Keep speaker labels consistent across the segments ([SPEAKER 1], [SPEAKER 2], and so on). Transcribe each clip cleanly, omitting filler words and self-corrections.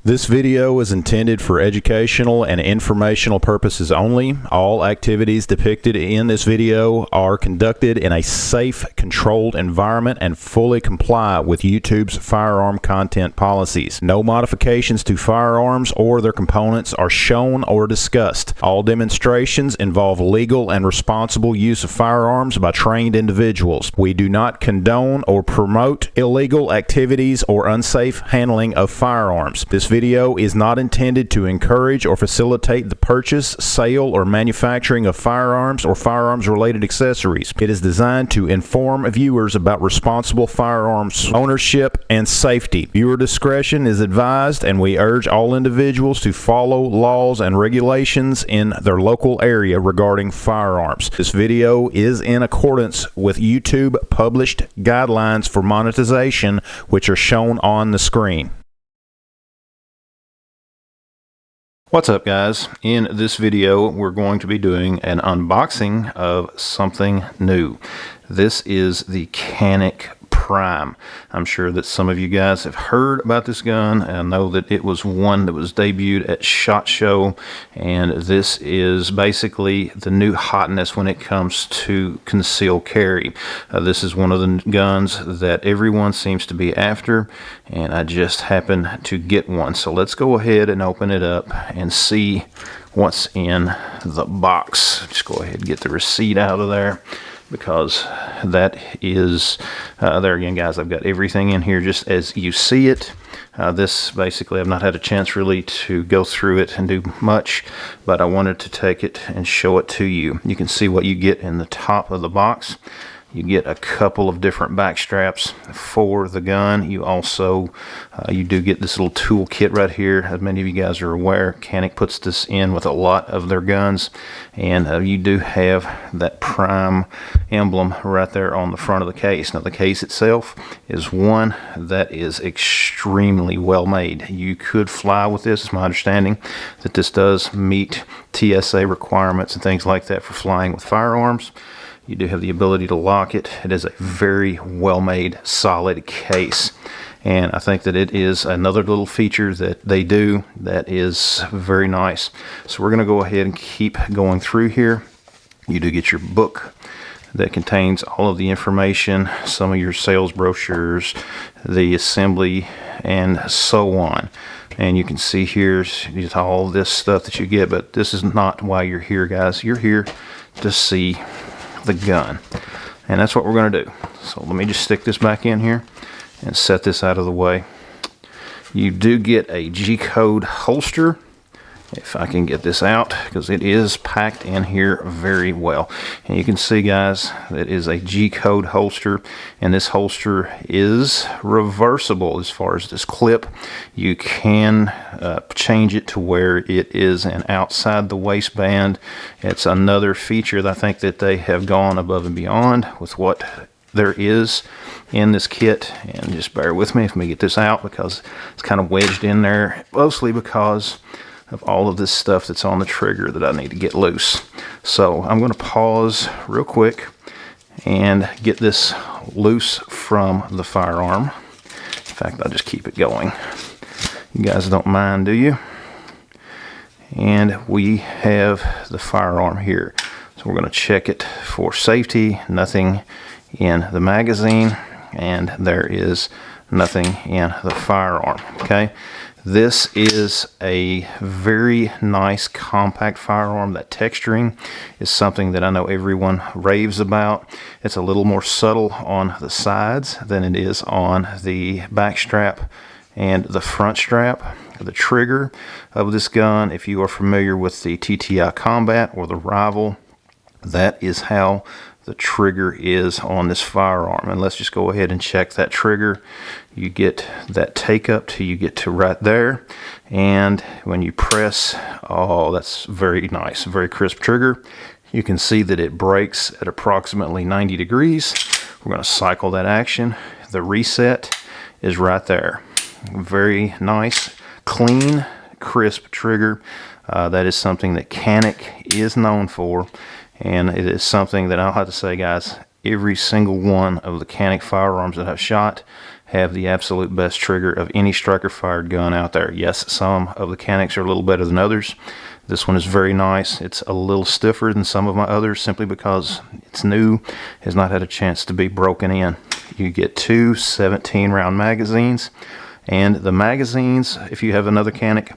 [SPEAKER 1] This video is intended for educational and informational purposes only. All activities depicted in this video are conducted in a safe, controlled environment and fully comply with YouTube's firearm content policies. No modifications to firearms or their components are shown or discussed. All demonstrations involve legal and responsible use of firearms by trained individuals. We do not condone or promote illegal activities or unsafe handling of firearms. This video is not intended to encourage or facilitate the purchase, sale, or manufacturing of firearms or firearms-related accessories. It is designed to inform viewers about responsible firearms ownership and safety. Viewer discretion is advised, and we urge all individuals to follow laws and regulations in their local area regarding firearms. This video is in accordance with YouTube published guidelines for monetization, which are shown on the screen. What's up, guys? In this video we're going to be doing an unboxing of something new. This is the Canik Prime. I'm sure that some of you guys have heard about this gun and know that it was one that was debuted at SHOT Show, and this is basically the new hotness when it comes to concealed carry. This is one of the guns that everyone seems to be after, and I just happened to get one. So let's go ahead and open it up and see what's in the box. Just go ahead and get the receipt out of there, because that is there again, guys. I've got everything in here just as you see it. This basically, I've not had a chance really to go through it and do much, but I wanted to take it and show it to you. You can see what you get in the top of the box. You get a couple of different back straps for the gun. You also you do get this little tool kit right here. As many of you guys are aware, Canik puts this in with a lot of their guns, and you do have that Prime emblem right there on the front of the case. Now the case itself is one that is extremely well made. You could fly with this. It's my understanding that this does meet TSA requirements and things like that for flying with firearms. You do have the ability to lock it. It is a very well-made, solid case. And I think that it is another little feature that they do that is very nice. So we're going to go ahead and keep going through here. You do get your book that contains all of the information, some of your sales brochures, the assembly, and so on. And you can see here just all this stuff that you get, but this is not why you're here, guys. You're here to see the gun, and that's what we're going to do. So let me just stick this back in here and set this out of the way. You do get a G-code holster, if I can get this out, because it is packed in here very well. And you can see, guys, that is a G-code holster, and this holster is reversible as far as this clip. You can change it to where it is an outside the waistband. It's another feature that I think that they have gone above and beyond with what there is in this kit. And just bear with me if we get this out, because it's kind of wedged in there, mostly because of all of this stuff that's on the trigger that I need to get loose. So I'm going to pause real quick and get this loose from the firearm. In fact, I'll just keep it going. You guys don't mind, do you? And we have the firearm here. So we're going to check it for safety. Nothing in the magazine, and there is nothing in the firearm. Okay. This is a very nice compact firearm. That texturing is something that I know everyone raves about. It's a little more subtle on the sides than it is on the back strap and the front strap. The trigger of this gun, if you are familiar with the TTI Combat or the Rival, that is how the trigger is on this firearm. And let's just go ahead and check that trigger. You get that take up till you get to right there, and when you press, oh, that's very nice, very crisp trigger. You can see that it breaks at approximately 90 degrees. We're going to cycle that action. The reset is right there. Very nice, clean, crisp trigger. That is something that Canik is known for, and it is something that I'll have to say, guys, every single one of the Canik firearms that I've shot have the absolute best trigger of any striker fired gun out there. Yes, some of the Caniks are a little better than others. This one is very nice. It's a little stiffer than some of my others simply because it's new, has not had a chance to be broken in. You get two 17 round magazines, and the magazines, if you have another Canik,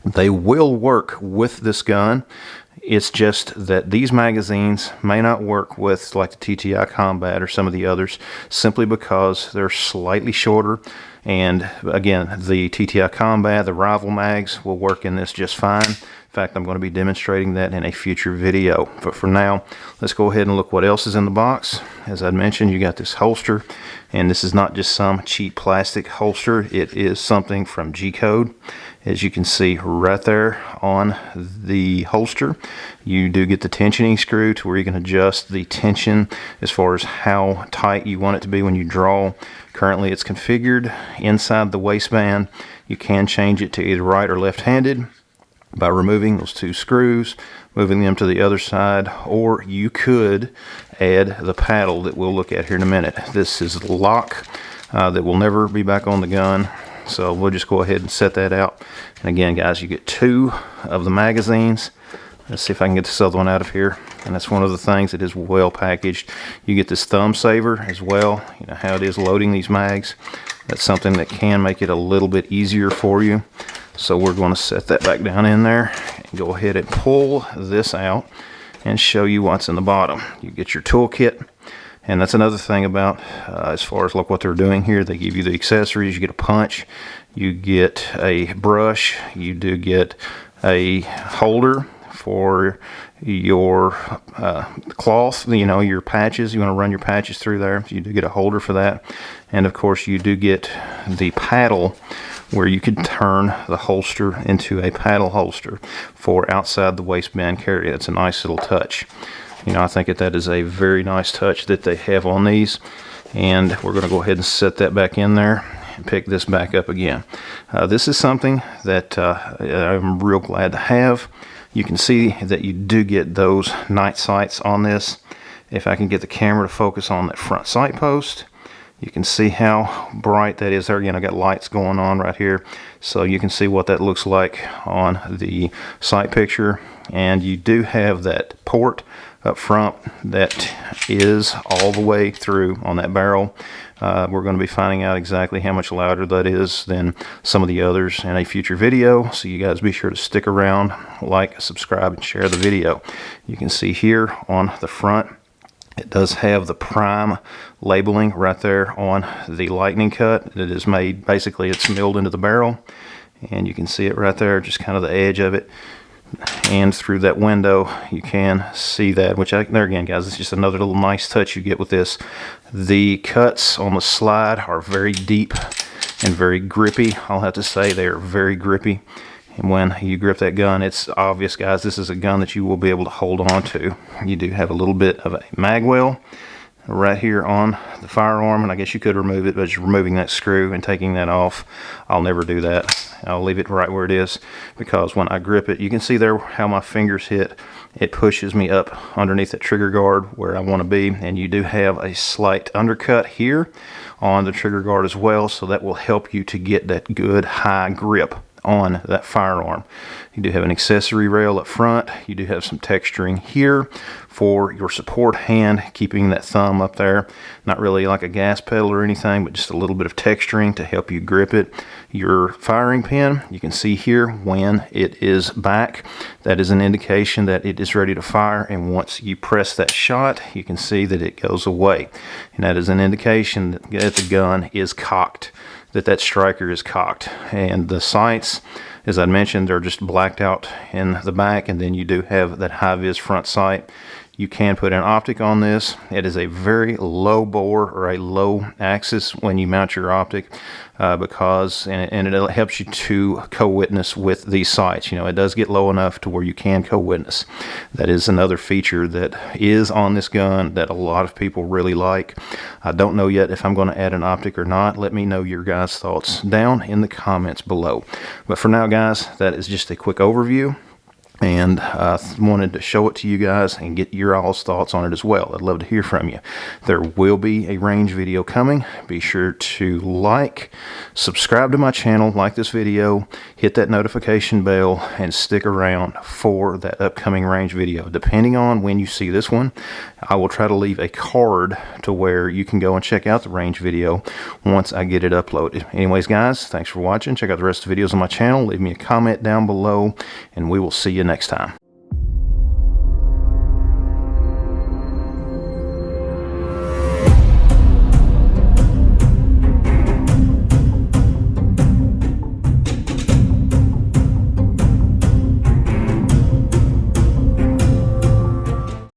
[SPEAKER 1] they will work with this gun. It's just that these magazines may not work with like the TTI Combat or some of the others simply because they're slightly shorter. And again, the TTI Combat, the rival mags, will work in this just fine. In fact, I'm going to be demonstrating that in a future video. But for now, let's go ahead and look what else is in the box. As I mentioned, you got this holster, and this is not just some cheap plastic holster. It is something from G-Code. As you can see right there on the holster, you do get the tensioning screw to where you can adjust the tension as far as how tight you want it to be when you draw. Currently it's configured inside the waistband. You can change it to either right or left-handed by removing those two screws, moving them to the other side, or you could add the paddle that we'll look at here in a minute. This is the lock that will never be back on the gun. So we'll just go ahead and set that out. And again, guys, you get two of the magazines. Let's see if I can get this other one out of here. And that's one of the things that is well packaged. You get this thumb saver as well. You know how it is loading these mags. That's something that can make it a little bit easier for you. So we're going to set that back down in there and go ahead and pull this out and show you what's in the bottom. You get your toolkit. And that's another thing about as far as look what they're doing here. They give you the accessories. You get a punch, you get a brush, you do get a holder for your cloth, you know, your patches. You want to run your patches through there, you do get a holder for that. And of course you do get the paddle where you could turn the holster into a paddle holster for outside the waistband carry. That's a nice little touch. You know, I think that is a very nice touch that they have on these. And we're going to go ahead and set that back in there and pick this back up again. This is something that I'm real glad to have. You can see that you do get those night sights on this. If I can get the camera to focus on that front sight post, you can see how bright that is there. Again, I got lights going on right here, so you can see what that looks like on the sight picture. And you do have that port up front that is all the way through on that barrel. We're going to be finding out exactly how much louder that is than some of the others in a future video, so you guys be sure to stick around, like, subscribe, and share the video. You can see here on the front it does have the Prime labeling right there on the lightning cut. It is made, basically it's milled into the barrel, and you can see it right there, just kind of the edge of it. And through that window you can see that, which there again, guys, it's just another little nice touch you get with this. The cuts on the slide are very deep and very grippy. I'll have to say they are very grippy, and when you grip that gun, it's obvious, guys, this is a gun that you will be able to hold on to. You do have a little bit of a mag well right here on the firearm, and I guess you could remove it, but just removing that screw and taking that off, I'll never do that. I'll leave it right where it is, because when I grip it, you can see there how my fingers hit. It pushes me up underneath that trigger guard where I want to be, and you do have a slight undercut here on the trigger guard as well, so that will help you to get that good high grip on that firearm. You do have an accessory rail up front. You do have some texturing here for your support hand, keeping that thumb up there. Not really like a gas pedal or anything, but just a little bit of texturing to help you grip it. Your firing pin, you can see here when it is back, that is an indication that it is ready to fire, and once you press that shot, you can see that it goes away, and that is an indication that the gun is cocked, that striker is cocked. And the sights, as I mentioned, they're just blacked out in the back, and then you do have that high-vis front sight. You can put an optic on this. It is a very low bore or a low axis when you mount your optic, because it helps you to co-witness with these sights. You know, it does get low enough to where you can co-witness. That is another feature that is on this gun that a lot of people really like. I don't know yet if I'm going to add an optic or not. Let me know your guys' thoughts down in the comments below. But for now, guys, that is just a quick overview. and wanted to show it to you guys and get your all's thoughts on it as well. I'd love to hear from you. There will be a range video coming. Be sure to like, subscribe to my channel, like this video, hit that notification bell, and stick around for that upcoming range video. Depending on when you see this one, I will try to leave a card to where you can go and check out the range video once I get it uploaded. Anyways, guys, thanks for watching. Check out the rest of the videos on my channel. Leave me a comment down below, and we will see you next time.